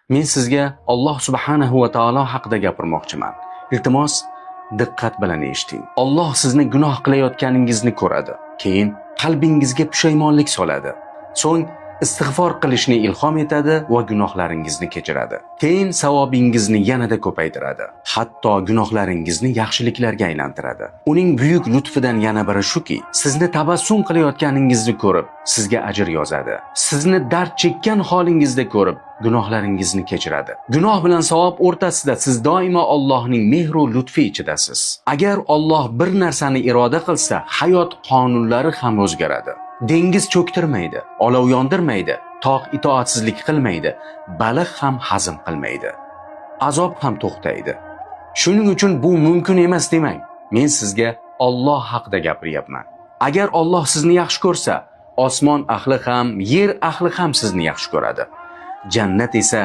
Men sizga Alloh subhanahu va taolo haqida gapirmoqchiman. Iltimos, diqqat bilan eshiting. Alloh sizni gunoh qilayotganingizni ko'radi. Keyin qalbingizga pushaymonlik soladi. So'ng istig'for qilishni ilhom etadi va gunohlaringizni kechiradi. Keyin savobingizni yanada ko'paytiradi. Hatto gunohlaringizni yaxshiliklarga aylantiradi. Uning buyuk lutfidan yana biri shuki, sizni tabassum qilayotganingizni ko'rib, sizga ajr yozadi. Sizni dard chekkan holingizda ko'rib, gunohlaringizni kechiradi. Gunoh bilan savob o'rtasida siz doimo Allohning mehr va lutfi ichidasiz. Agar Alloh bir narsani iroda qilsa, hayot qonunlari ham o'zgaradi. Dengiz cho'ktirmaydi, olov yondirmaydi, tog' itoatsizlik qilmaydi, baliq ham hazm qilmaydi. Azob ham to'xtaydi. Shuning uchun bu mumkin emas demang. Men sizga Alloh haqida gapiryapman. Agar Alloh sizni yaxshi ko'rsa, osmon ahli ham, yer ahli ham sizni yaxshi ko'radi. Jannat esa